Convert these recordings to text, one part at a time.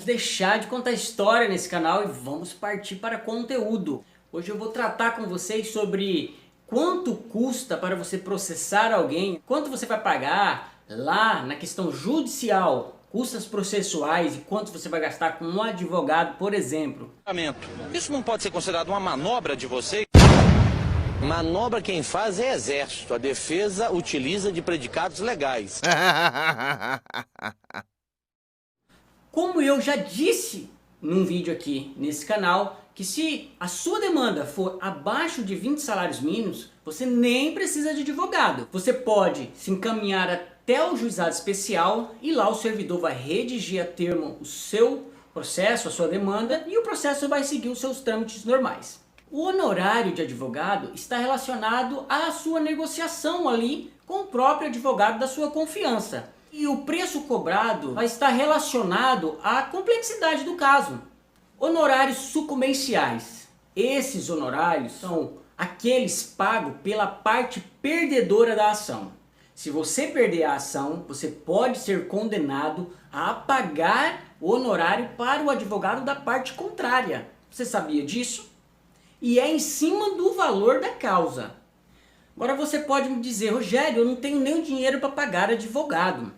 Deixar de contar história nesse canal e vamos partir para conteúdo. Hoje eu vou tratar com vocês sobre quanto custa para você processar alguém, quanto você vai pagar lá na questão judicial, custas processuais e quanto você vai gastar com um advogado, por exemplo. Isso não pode ser considerado uma manobra de vocês? Manobra quem faz é exército, a defesa utiliza de predicados legais. Como eu já disse num vídeo aqui nesse canal, que se a sua demanda for abaixo de 20 salários mínimos, você nem precisa de advogado. Você pode se encaminhar até o juizado especial e lá o servidor vai redigir a termo o seu processo, a sua demanda, e o processo vai seguir os seus trâmites normais. O honorário de advogado está relacionado à sua negociação ali com o próprio advogado da sua confiança. E o preço cobrado vai estar relacionado à complexidade do caso. Honorários sucumbenciais. Esses honorários são aqueles pagos pela parte perdedora da ação. Se você perder a ação, você pode ser condenado a pagar o honorário para o advogado da parte contrária. Você sabia disso? E é em cima do valor da causa. Agora você pode me dizer, Rogério, eu não tenho nem dinheiro para pagar advogado.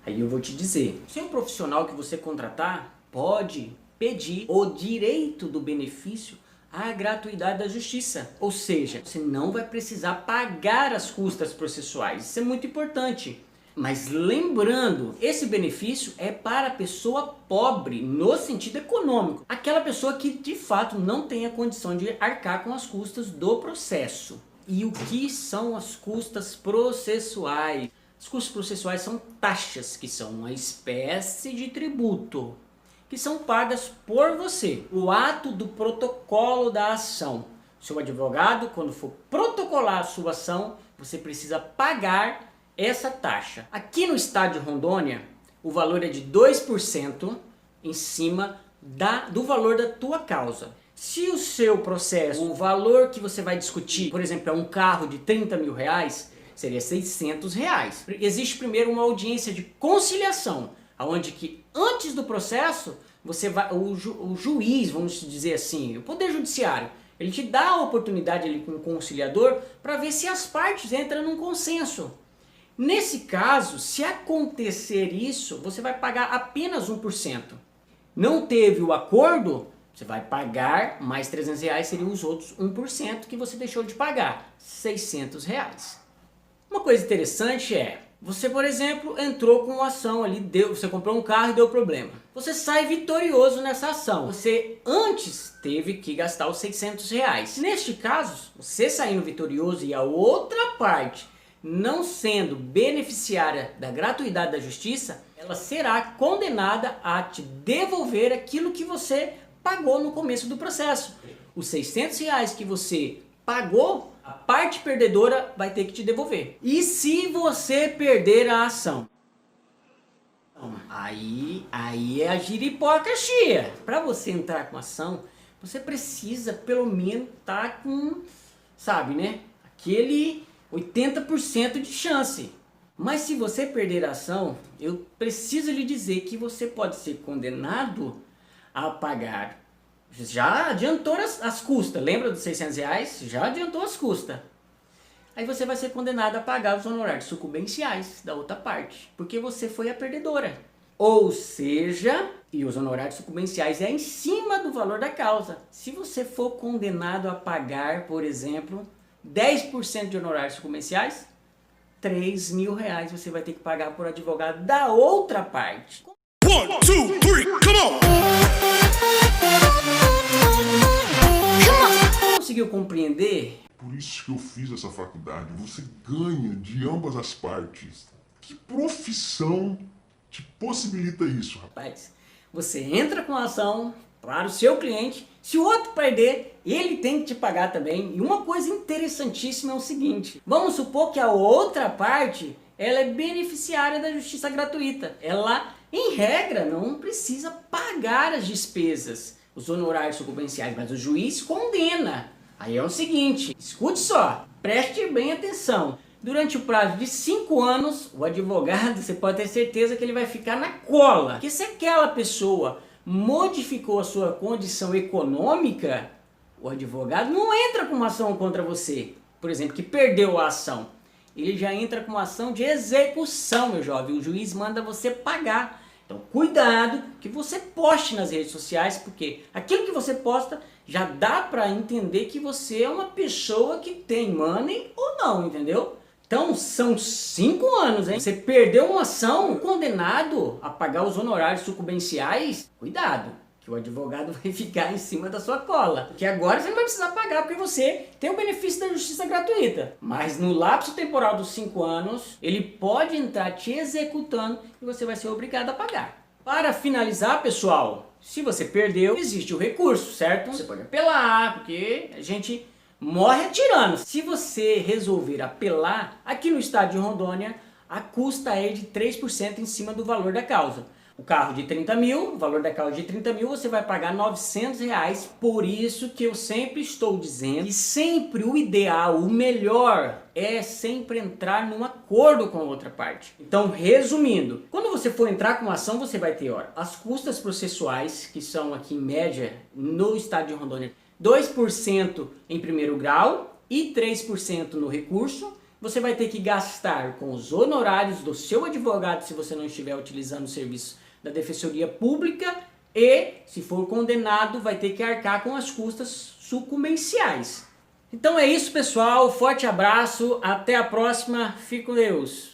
Aí eu vou te dizer, se é um profissional que você contratar, pode pedir o direito do benefício à gratuidade da justiça. Ou seja, você não vai precisar pagar as custas processuais. Isso é muito importante. Mas lembrando, esse benefício é para a pessoa pobre no sentido econômico. Aquela pessoa que de fato não tem a condição de arcar com as custas do processo. E o que são as custas processuais? As custas processuais são taxas, que são uma espécie de tributo, que são pagas por você. O ato do protocolo da ação. Seu advogado, quando for protocolar a sua ação, você precisa pagar essa taxa. Aqui no estado de Rondônia, o valor é de 2% em cima do valor da tua causa. Se o seu processo, o valor que você vai discutir, por exemplo, é um carro de 30 mil reais, seria 600 reais. Existe primeiro uma audiência de conciliação, onde que antes do processo, você vai, o juiz, vamos dizer assim, o Poder Judiciário, ele te dá a oportunidade ali com o conciliador para ver se as partes entram num consenso. Nesse caso, se acontecer isso, você vai pagar apenas 1%. Não teve o acordo, você vai pagar mais 300 reais, seriam os outros 1% que você deixou de pagar, 600 reais. Uma coisa interessante é, você por exemplo entrou com uma ação ali, você comprou um carro e deu problema. Você sai vitorioso nessa ação. Você antes teve que gastar os 600 reais. Neste caso, você saindo vitorioso e a outra parte não sendo beneficiária da gratuidade da justiça, ela será condenada a te devolver aquilo que você pagou no começo do processo. Os 600 reais que você pagou, a parte perdedora vai ter que te devolver. E se você perder a ação? Aí é a giripoca chia. Para você entrar com a ação, você precisa pelo menos estar com, sabe, né? Aquele 80% de chance. Mas se você perder a ação, eu preciso lhe dizer que você pode ser condenado a pagar. Já adiantou as custas, lembra dos 600 reais? Já adiantou as custas. Aí você vai ser condenado a pagar os honorários sucumbenciais da outra parte, porque você foi a perdedora. Ou seja, e os honorários sucumbenciais é em cima do valor da causa. Se você for condenado a pagar, por exemplo, 10% de honorários sucumbenciais, 3 mil reais você vai ter que pagar por advogado da outra parte. 1, 2, 3, come on! Conseguiu compreender? Por isso que eu fiz essa faculdade. Você ganha de ambas as partes. Que profissão te possibilita isso, rapaz? Rapaz, você entra com a ação para o seu cliente, se o outro perder, ele tem que te pagar também. E uma coisa interessantíssima é o seguinte, vamos supor que a outra parte, ela é beneficiária da justiça gratuita. Ela, em regra, não precisa pagar as despesas, os honorários sucumbenciais, mas o juiz condena. Aí é o seguinte, escute só, preste bem atenção. Durante o prazo de 5 anos, o advogado, você pode ter certeza que ele vai ficar na cola. Porque se aquela pessoa modificou a sua condição econômica, o advogado não entra com uma ação contra você, por exemplo, que perdeu a ação. Ele já entra com uma ação de execução, meu jovem. O juiz manda você pagar. Então, cuidado que você poste nas redes sociais, porque aquilo que você posta já dá para entender que você é uma pessoa que tem money ou não, entendeu? Então, são 5 anos, hein? Você perdeu uma ação, condenado a pagar os honorários sucumbenciais. Cuidado, que o advogado vai ficar em cima da sua cola. Porque agora você não vai precisar pagar, porque você tem o benefício da justiça gratuita. Mas no lapso temporal dos 5 anos, ele pode entrar te executando e você vai ser obrigado a pagar. Para finalizar, pessoal, se você perdeu, existe o recurso, certo? Você pode apelar, porque a gente morre atirando. Se você resolver apelar, aqui no estado de Rondônia, a custa é de 3% em cima do valor da causa. O carro de 30 mil, o valor da causa de 30 mil, você vai pagar R$900. Por isso que eu sempre estou dizendo que sempre o ideal, o melhor, é sempre entrar num acordo com a outra parte. Então, resumindo, quando você for entrar com uma ação, você vai ter as custas processuais, que são aqui em média, no estado de Rondônia, 2% em primeiro grau e 3% no recurso. Você vai ter que gastar com os honorários do seu advogado se você não estiver utilizando o serviço da Defensoria Pública e, se for condenado, vai ter que arcar com as custas sucumbenciais. Então é isso, pessoal. Forte abraço. Até a próxima. Fique com Deus.